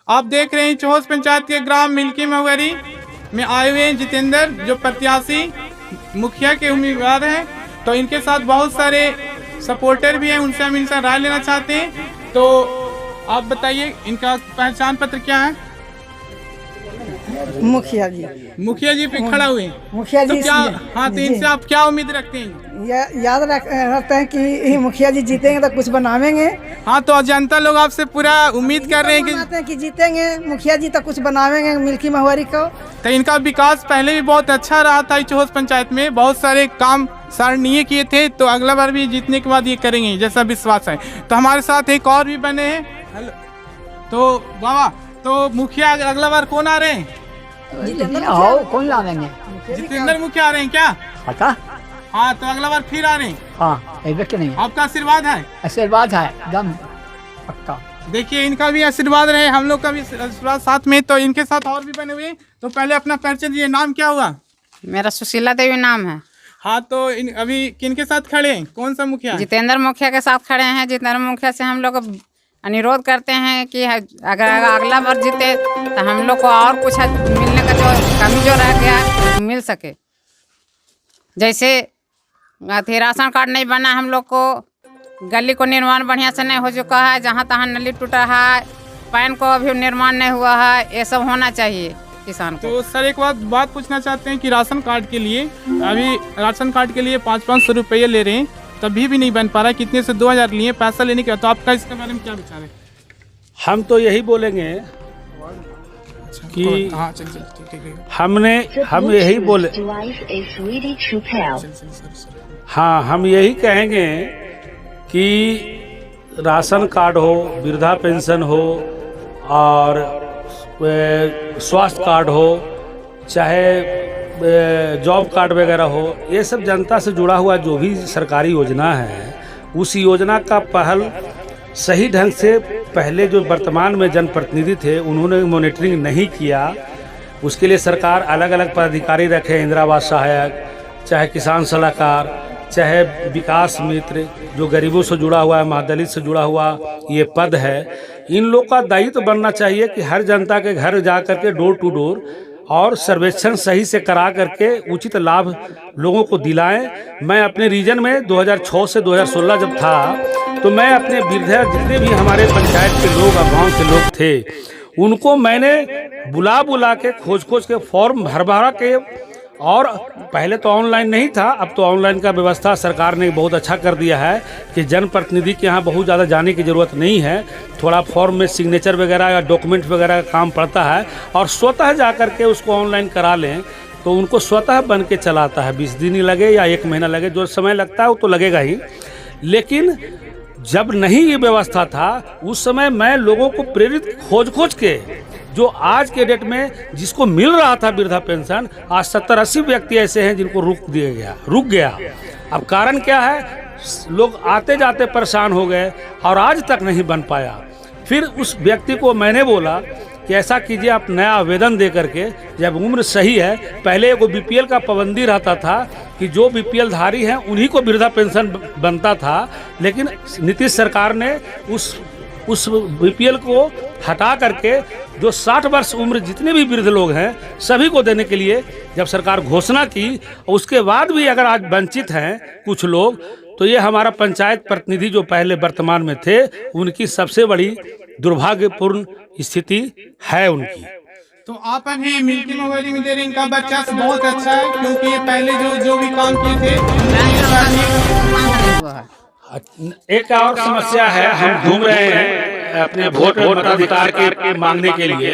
आप देख रहे हैं चौहोस पंचायत के ग्राम मिल्की महुआरी में आए हुए हैं जितेंद्र, जो प्रत्याशी मुखिया के उम्मीदवार हैं। तो इनके साथ बहुत सारे सपोर्टर भी हैं, उनसे हम इनसे राय लेना चाहते हैं। तो आप बताइए, इनका पहचान पत्र क्या है? मुखिया जी पे खड़ा हुए हैं। मुखिया जी तो क्या, हाँ, तो इनसे आप क्या उम्मीद रखते हैं? याद रखते हैं कि ये मुखिया जी जीतेंगे तो कुछ बनावेंगे। हाँ, तो जनता लोग आपसे पूरा उम्मीद कर रहे हैं कि जीतेंगे मुखिया जी तो कुछ बनावेंगे मिल्की महुआरी को। तो इनका विकास पहले भी बहुत अच्छा रहा था। चौहोस पंचायत में बहुत सारे काम सराहनीय किए थे, तो अगला बार भी जीतने के बाद ये करेंगे जैसा विश्वास है। तो हमारे साथ एक और भी बने हैं। हेलो, तो बाबा, तो मुखिया अगला बार कौन आ रहे हैं? कौन लावेंगे? जितेंद्र मुखिया आ रहे हैं क्या? पता। हाँ, तो अगला बार फिर आ रहे हैं। हाँ, नहीं आपका आशीर्वाद है? आशीर्वाद है एकदम पक्का। देखिए, इनका भी आशीर्वाद रहे, हम लोग का भी आशीर्वाद साथ में। तो इनके साथ और भी बने हुए। तो पहले अपना परिचय दीजिए, नाम क्या हुआ? मेरा सुशीला देवी नाम है। हाँ, तो अभी किनके साथ खड़े हैं? कौन सा मुखिया? जितेंद्र मुखिया के साथ खड़े हैं। जितेंद्र मुखिया से हम लोग अनुरोध करते हैं कि अगर अगला बार जीते तो हम लोग को और कुछ मिलने का जो कमी जो रह गया मिल सके। जैसे राशन कार्ड नहीं बना, हम लोग को गली को निर्माण बढ़िया से नहीं हो चुका है, जहाँ तहाँ नली टूटा है, पैन को अभी निर्माण नहीं हुआ है, ये सब होना चाहिए किसान को। तो सर, एक बात पूछना चाहते हैं कि राशन कार्ड के लिए अभी राशन कार्ड के लिए 500-500 रुपये ले रहे हैं, तभी भी नहीं बन पा रहा है। कितने से 2000 लिए पैसा लेने के। तो आपका इसके बारे में क्या विचार है? हम तो यही बोलेंगे कि हम यही बोले हाँ, हम यही कहेंगे कि राशन कार्ड हो, वृद्धा पेंशन हो और स्वास्थ्य कार्ड हो, चाहे जॉब कार्ड वगैरह हो, ये सब जनता से जुड़ा हुआ जो भी सरकारी योजना है, उस योजना का पहल सही ढंग से पहले जो वर्तमान में जनप्रतिनिधि थे उन्होंने मॉनिटरिंग नहीं किया। उसके लिए सरकार अलग अलग पदाधिकारी रखे, इंदिरा आवास सहायक, चाहे किसान सलाहकार, चाहे विकास मित्र, जो गरीबों से जुड़ा हुआ है, महादलित से जुड़ा हुआ ये पद है। इन लोग का दायित्व बनना चाहिए कि हर जनता के घर जा करके डोर टू डोर और सर्वेक्षण सही से करा करके उचित लाभ लोगों को दिलाएं। मैं अपने रीजन में 2006 से 2016 जब था, तो मैं अपने वृद्धा जितने भी हमारे पंचायत के लोग और गाँव के लोग थे, उनको मैंने बुला के खोज के फॉर्म भर के, और पहले तो ऑनलाइन नहीं था, अब तो ऑनलाइन का व्यवस्था सरकार ने बहुत अच्छा कर दिया है कि जनप्रतिनिधि के यहाँ बहुत ज़्यादा जाने की ज़रूरत नहीं है। थोड़ा फॉर्म में सिग्नेचर वगैरह या डॉक्यूमेंट वगैरह का काम पड़ता है, और स्वतः जा कर के उसको ऑनलाइन करा लें तो उनको स्वतः बन के चलाता है। 20 दिन ही लगे या 1 महीना लगे, जो समय लगता है वो तो लगेगा ही। लेकिन जब नहीं ये व्यवस्था था, उस समय मैं लोगों को प्रेरित खोज के, जो आज के डेट में जिसको मिल रहा था वृद्धा पेंशन, आज 70-80 व्यक्ति ऐसे हैं जिनको रुक गया। अब कारण क्या है? लोग आते जाते परेशान हो गए और आज तक नहीं बन पाया। फिर उस व्यक्ति को मैंने बोला कि ऐसा कीजिए, आप नया आवेदन दे करके, जब उम्र सही है, पहले वो बीपीएल का पाबंदी रहता था कि जो बीपीएल धारी हैं उन्हीं को वृद्धा पेंशन बनता था, लेकिन नीतीश सरकार ने उस बीपीएल को हटा करके जो 60 वर्ष उम्र जितने भी वृद्ध लोग हैं सभी को देने के लिए जब सरकार घोषणा की, उसके बाद भी अगर आज वंचित हैं कुछ लोग, तो ये हमारा पंचायत प्रतिनिधि जो पहले वर्तमान में थे, उनकी सबसे बड़ी दुर्भाग्यपूर्ण स्थिति है उनकी। तो आप अभी मिल्की महुआरी में दे रहे हैं, इनका बच्चा बहुत अच्छा है, क्योंकि ये पहले जो भी काम किए थे। एक और समस्या है, हम घूम रहे हैं अपने वोट मताधिकार के मांगने के लिए,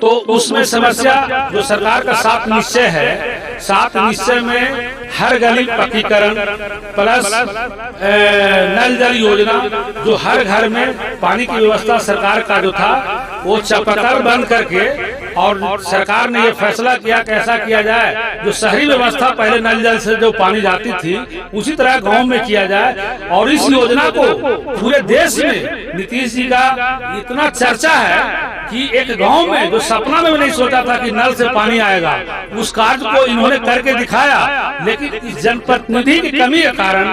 तो उसमें समस्या जो सरकार का 7 निश्चय है, 7 निश्चय में हर गली पक्कीकरण प्लस नल जल योजना, जो हर घर में पानी की व्यवस्था सरकार का जो था वो चापाकल बंद करके, और सरकार ने ये फैसला किया कैसा किया जाए, जो शहरी व्यवस्था पहले नल जल से जो पानी जाती थी उसी तरह गांव में किया जाए। और इस योजना को पूरे देश में नीतीश जी का इतना चर्चा है कि एक गांव में जो सपना में भी नहीं सोचा था कि नल से पानी आएगा, उस कार्य को इन्होंने करके दिखाया। लेकिन इस जनप्रतिनिधि की कमी के कारण,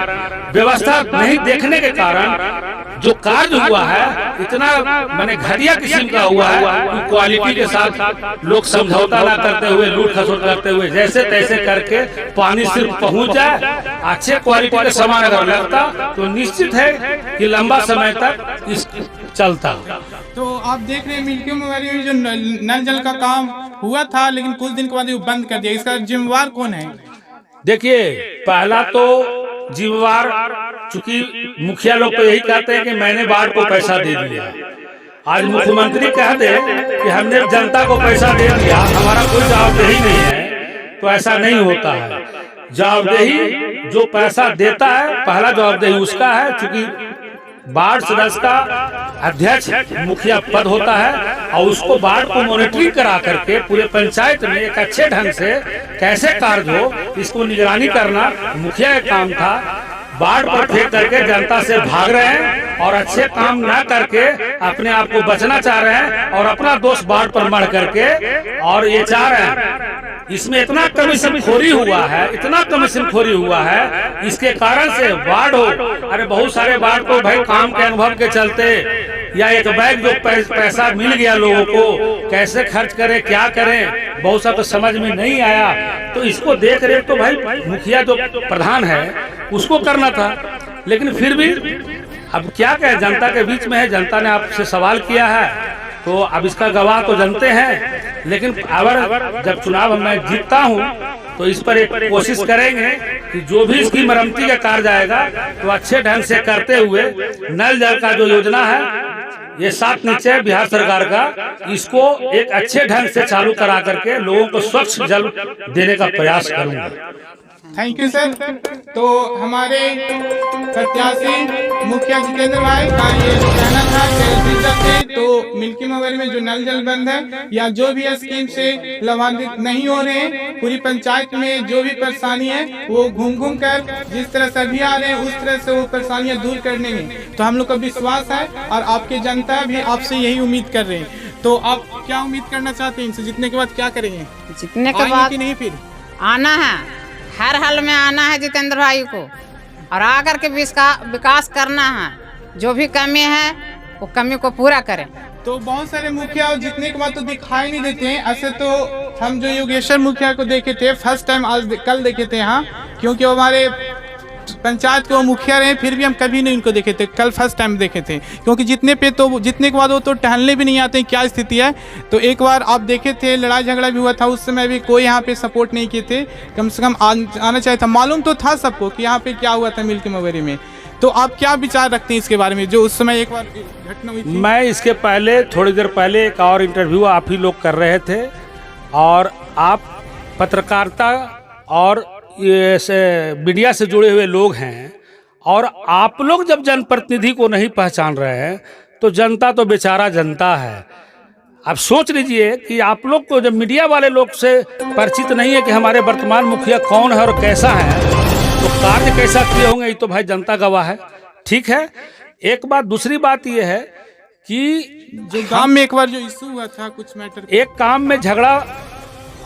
व्यवस्था नहीं देखने के कारण जो कार्य हुआ है इतना मैंने घटिया किस्म का हुआ है, क्वालिटी के साथ लोग समझौता ना करते हुए, लूट खसोट करते हुए, जैसे तैसे करके पानी सिर्फ पहुंच जाए। अच्छे क्वालिटी का सामान अगर लगता तो निश्चित है कि लंबा समय तक इस चलता। तो आप देख रहे हैं मिल्की मुंगेरी में जो नल जल का काम हुआ था, लेकिन कुछ दिन के बाद वो बंद कर दिया, इसका जिम्मेवार कौन है? देखिए, पहला तो जिम्मेवार, चूंकि मुखिया लोग तो यही कहते हैं कि मैंने वार्ड को पैसा दे दिया। आज मुख्यमंत्री कह दे कि हमने जनता को पैसा दे दिया, हमारा कोई जवाबदेही नहीं है, तो ऐसा नहीं होता है। जवाबदेही जो पैसा देता है, पहला जवाबदेही उसका है, चूंकि वार्ड सदस्य का अध्यक्ष मुखिया पद होता है और उसको वार्ड को मॉनिटरिंग करा करके पूरे पंचायत में एक अच्छे ढंग से कैसे कार्य हो, इसको निगरानी करना मुखिया का काम था। वार्ड पर फेंक करके जनता से भाग रहे हैं और अच्छे काम ना करके अपने आप को बचना चाह रहे हैं और अपना दोस्त वार्ड पर मर करके और ये चाह रहे हैं। इसमें इतना कमीशन खोरी हुआ है, इतना कमीशन खोरी हुआ है, इसके कारण से वार्ड हो, अरे बहुत सारे वार्ड को भाई काम के अनुभव के चलते या एक बैग जो पैसा मिल गया लोगों को, कैसे खर्च करें, क्या करें, बहुत सा तो समझ में नहीं आया। तो इसको देख रहे तो भाई मुखिया जो प्रधान है उसको करना था, लेकिन फिर भी अब क्या कहें, जनता के बीच में है, जनता ने आपसे सवाल किया है तो अब इसका गवाह तो जानते हैं। लेकिन अगर जब चुनाव मैं जीतता हूं तो इस पर एक कोशिश करेंगे कि जो भी इसकी मरम्मती का कार्य आएगा तो अच्छे ढंग से करते हुए नल जल का जो योजना है, ये 7 निश्चय बिहार सरकार का, इसको एक अच्छे ढंग से चालू करा करके लोगों को स्वच्छ जल देने का प्रयास करूंगा। Thank you sir. तो हमारे प्रत्याशी मुखिया जितेंद्र भाई का ये कहना था कि तो मिल्की मुंगेरी में जो नल जल बंद है या जो भी स्कीम से लाभान्वित नहीं हो रहे हैं, पूरी पंचायत में जो भी परेशानी है वो घूम घूम कर जिस तरह सभी आ रहे हैं उस तरह से वो परेशानियां दूर करने में तो हम लोग का विश्वास है और आपकी जनता भी आपसे यही उम्मीद कर रहे हैं। तो आप क्या उम्मीद करना चाहते हैं इनसे? जीतने के बाद क्या करेंगे? जीतने के बाद नहीं फिर आना है, हर हाल में आना है जितेंद्र भाई को और आकर के विकास करना है। जो भी कमी है वो कमी को पूरा करें। तो बहुत सारे मुखिया जितने के बाद तो दिखाई नहीं देते हैं। ऐसे तो हम जो योगेश्वर मुखिया को देखे थे फर्स्ट टाइम, आज कल देखे थे यहाँ, क्योंकि हमारे पंचायत के वो मुखिया रहे, फिर भी हम कभी नहीं उनको देखे थे, कल फर्स्ट टाइम देखे थे। क्योंकि जितने के बाद वो तो टहलने भी नहीं आते हैं, क्या स्थिति है। तो एक बार आप देखे थे लड़ाई झगड़ा भी हुआ था, उस समय भी कोई यहाँ पे सपोर्ट नहीं किए थे, कम से कम आना चाहिए था। मालूम तो था सबको कि यहाँ पे क्या हुआ था मिल्की मुंगेरी में। तो आप क्या विचार रखते हैं इसके बारे में जो उस समय एक बार घटना हुई थी? मैं इसके पहले थोड़ी देर पहले एक और इंटरव्यू आप ही लोग कर रहे थे और आप पत्रकारिता और ये मीडिया से जुड़े हुए लोग हैं और आप लोग जब जनप्रतिनिधि को नहीं पहचान रहे हैं तो जनता तो बेचारा जनता है। आप सोच लीजिए कि आप लोग को जब मीडिया वाले लोग से परिचित नहीं है कि हमारे वर्तमान मुखिया कौन है और कैसा है, तो कार्य कैसा किए होंगे, ये तो भाई जनता गवाह है। ठीक है, एक बात। दूसरी बात ये है कि जो गांव में एक बार जो इशू हुआ था कुछ मैटर, एक काम में झगड़ा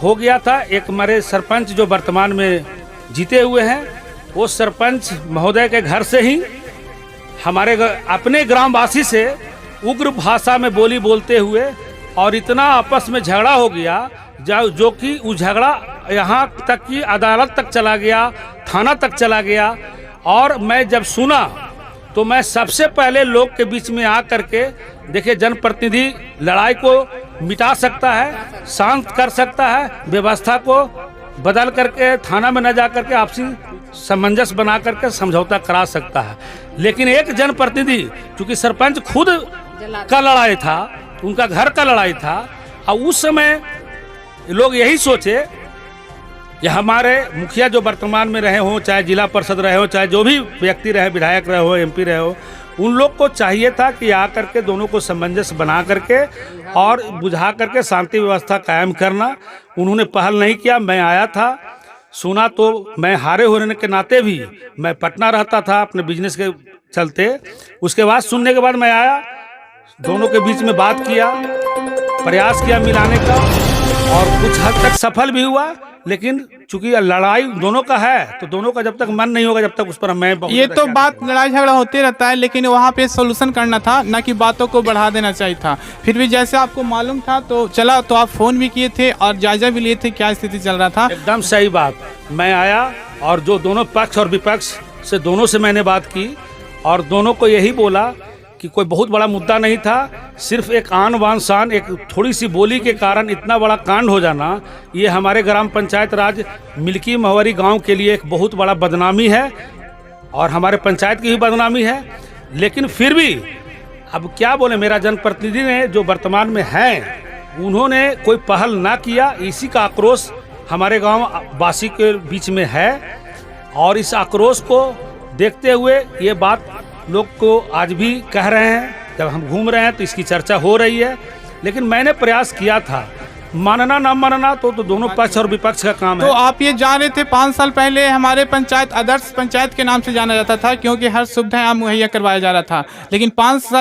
हो गया था। एक हमारे सरपंच जो वर्तमान में जीते हुए हैं, वो सरपंच महोदय के घर से ही हमारे अपने ग्रामवासी से उग्र भाषा में बोली बोलते हुए और इतना आपस में झगड़ा हो गया जो कि वो झगड़ा यहाँ तक कि अदालत तक चला गया, थाना तक चला गया। और मैं जब सुना तो मैं सबसे पहले लोग के बीच में आ करके, देखिए जनप्रतिनिधि लड़ाई को मिटा सकता है, शांत कर सकता है, व्यवस्था को बदल करके थाना में न जा करके आपसी सामंजस्य बना करके समझौता करा सकता है। लेकिन एक जनप्रतिनिधि, चूंकि सरपंच खुद का लड़ाई था, उनका घर का लड़ाई था, और उस समय लोग यही सोचे कि हमारे मुखिया जो वर्तमान में रहे हों, चाहे जिला परिषद रहे हो, चाहे जो भी व्यक्ति रहे, विधायक रहे हो, MP रहे हो, उन लोग को चाहिए था कि आकर के दोनों को सामंजस्य बना करके और बुझा करके शांति व्यवस्था कायम करना। उन्होंने पहल नहीं किया। मैं आया था, सुना, तो मैं हारे होने के नाते भी मैं पटना रहता था अपने बिजनेस के चलते। उसके बाद सुनने के बाद मैं आया, दोनों के बीच में बात किया, प्रयास किया मिलाने का और कुछ हद तक सफल भी हुआ। लेकिन चूंकि लड़ाई दोनों का है, तो दोनों का जब तक मन नहीं होगा, जब तक उस पर मैं ये तो बात लड़ाई झगड़ा होते रहता है, लेकिन वहाँ पे सोल्यूशन करना था, ना कि बातों को बढ़ा देना चाहिए था। फिर भी जैसे आपको मालूम था तो चला, तो आप फोन भी किए थे और जायजा भी लिए थे क्या स्थिति चल रहा था। एकदम सही बात। मैं आया और जो दोनों पक्ष और विपक्ष से दोनों से मैंने बात की और दोनों को यही बोला कि कोई बहुत बड़ा मुद्दा नहीं था, सिर्फ एक आन बान शान, एक थोड़ी सी बोली के कारण इतना बड़ा कांड हो जाना, ये हमारे ग्राम पंचायत राज मिल्की महवरी गांव के लिए एक बहुत बड़ा बदनामी है और हमारे पंचायत की भी बदनामी है। लेकिन फिर भी अब क्या बोले, मेरा जनप्रतिनिधि ने जो वर्तमान में हैं उन्होंने कोई पहल ना किया, इसी का आक्रोश हमारे गाँव वासी के बीच में है। और इस आक्रोश को देखते हुए ये बात लोग को आज भी कह रहे हैं, जब हम घूम रहे हैं तो इसकी चर्चा हो रही है। लेकिन मैंने प्रयास किया था, मानना ना मानना तो दोनों पक्ष और विपक्ष का काम है। तो आप ये जान रहे थे 5 साल पहले हमारे पंचायत आदर्श पंचायत के नाम से जाना जाता था, क्योंकि हर सुविधाएं आप मुहैया करवाया जा रहा था, लेकिन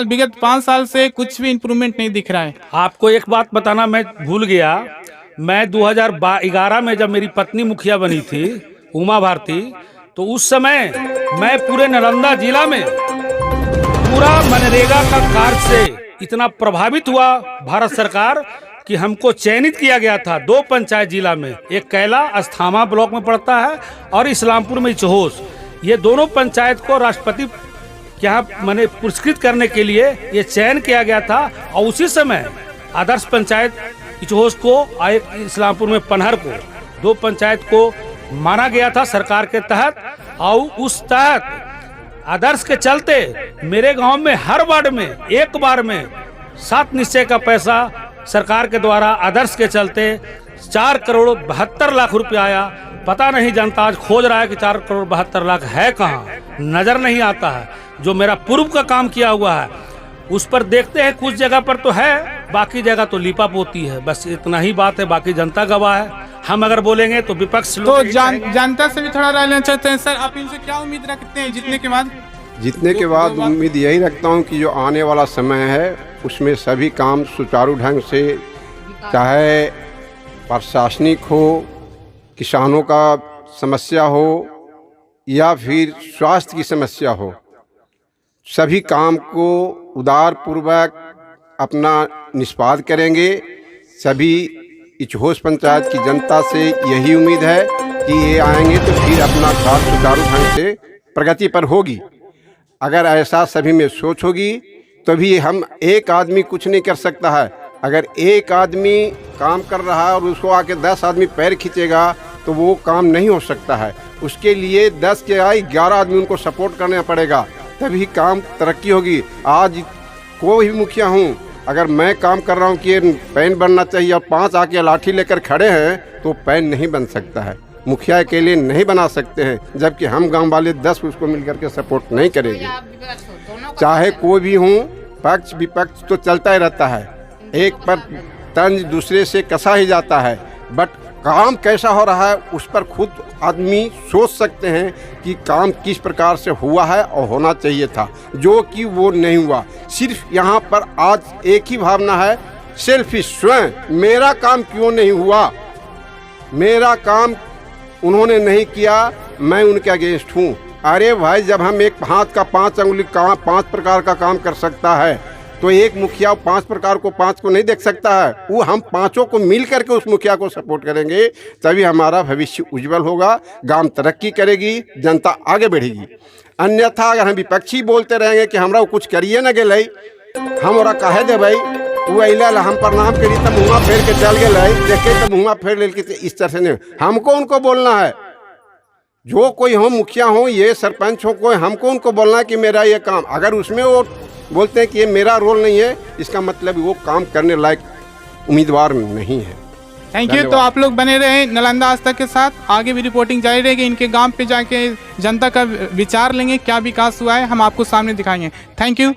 विगत 5 साल से कुछ भी इम्प्रूवमेंट नहीं दिख रहा है। आपको एक बात बताना मैं भूल गया, मैं 2011 में जब मेरी पत्नी मुखिया बनी थी उमा भारती, तो उस समय मैं पूरे नालंदा जिला में पूरा मनरेगा का कार्य से इतना प्रभावित हुआ भारत सरकार कि हमको चयनित किया गया था 2 पंचायत जिला में, एक कैला अस्थामा ब्लॉक में पड़ता है और इस्लामपुर में इचहोस। ये दोनों पंचायत को राष्ट्रपति के यहाँ मैंने पुरस्कृत करने के लिए ये चयन किया गया था। और उसी समय आदर्श पंचायत इचहोस को इस्लामपुर में पनहर को 2 पंचायत को माना गया था सरकार के तहत। और उस तहत आदर्श के चलते मेरे गांव में हर वार्ड में एक बार में 7 निश्चय का पैसा सरकार के द्वारा आदर्श के चलते 4 करोड़ 72 लाख रुपया आया। पता नहीं, जनता आज खोज रहा है कि 4 करोड़ 72 लाख है कहाँ, नजर नहीं आता है। जो मेरा पूर्व का काम किया हुआ है उस पर देखते हैं, कुछ जगह पर तो है, बाकी जगह तो लिपा पोती है। बस इतना ही बात है, बाकी जनता गवाह है। हम अगर बोलेंगे तो विपक्ष तो जनता से भी थोड़ा राय लेना चाहते हैं। सर, आप इनसे क्या उम्मीद रखते हैं जीतने के बाद? जीतने के बाद उम्मीद यही रखता हूं कि जो आने वाला समय है उसमें सभी काम सुचारू ढंग से, चाहे प्रशासनिक हो, किसानों का समस्या हो या फिर स्वास्थ्य की समस्या हो, सभी काम को उदारपूर्वक अपना निष्पाद करेंगे। सभी इचहोस पंचायत की जनता से यही उम्मीद है कि ये आएंगे तो फिर अपना कार्य सुचारू ढंग से प्रगति पर होगी। अगर ऐसा सभी में सोच होगी तभी हम, एक आदमी कुछ नहीं कर सकता है। अगर एक आदमी काम कर रहा है और उसको आके 10 आदमी पैर खींचेगा तो वो काम नहीं हो सकता है। उसके लिए 10 के 11 आदमी उनको सपोर्ट करना पड़ेगा, तभी काम तरक्की होगी। आज कोई भी मुखिया हूँ, अगर मैं काम कर रहा हूँ कि पैन बनना चाहिए और 5 आके लाठी लेकर खड़े हैं तो पैन नहीं बन सकता है। मुखिया के लिए नहीं बना सकते हैं, जबकि हम गांव वाले 10 उसको मिलकर के सपोर्ट नहीं करेंगे। चाहे कोई भी हूँ, पक्ष विपक्ष तो चलता ही रहता है, एक पर तंज दूसरे से कसा ही जाता है, बट काम कैसा हो रहा है उस पर खुद आदमी सोच सकते हैं कि काम किस प्रकार से हुआ है और होना चाहिए था, जो कि वो नहीं हुआ। सिर्फ यहाँ पर आज एक ही भावना है, सेल्फिश, स्वयं मेरा काम क्यों नहीं हुआ, मेरा काम उन्होंने नहीं किया, मैं उनके अगेंस्ट हूँ। अरे भाई, जब हम एक हाथ का 5 अंगुली का 5 प्रकार का काम कर सकता है तो एक मुखिया 5 प्रकार को 5 को नहीं देख सकता है। वो हम 5 को मिल करके उस मुखिया को सपोर्ट करेंगे, तभी हमारा भविष्य उज्जवल होगा, गांव तरक्की करेगी, जनता आगे बढ़ेगी। अन्यथा अगर हम विपक्षी बोलते रहेंगे कि हमरा कुछ करिए न गए, हम और कहे दे भाई वो अला हम प्रणाम करी तब मुँह फेर के चल गए, देखे तो मुँह फेर ले, इस तरह से नहीं। हमको उनको बोलना है, जो कोई हो, मुखिया हो, ये सरपंच हो, कोई, हमको उनको बोलना है कि मेरा ये काम, अगर उसमें वो बोलते हैं कि ये मेरा रोल नहीं है, इसका मतलब वो काम करने लायक उम्मीदवार नहीं है। Thank you. तो आप लोग बने रहे नालंदा आज तक के साथ, आगे भी रिपोर्टिंग जारी रहेगी। इनके गांव पे जाके जनता का विचार लेंगे, क्या विकास हुआ है हम आपको सामने दिखाएंगे। Thank you.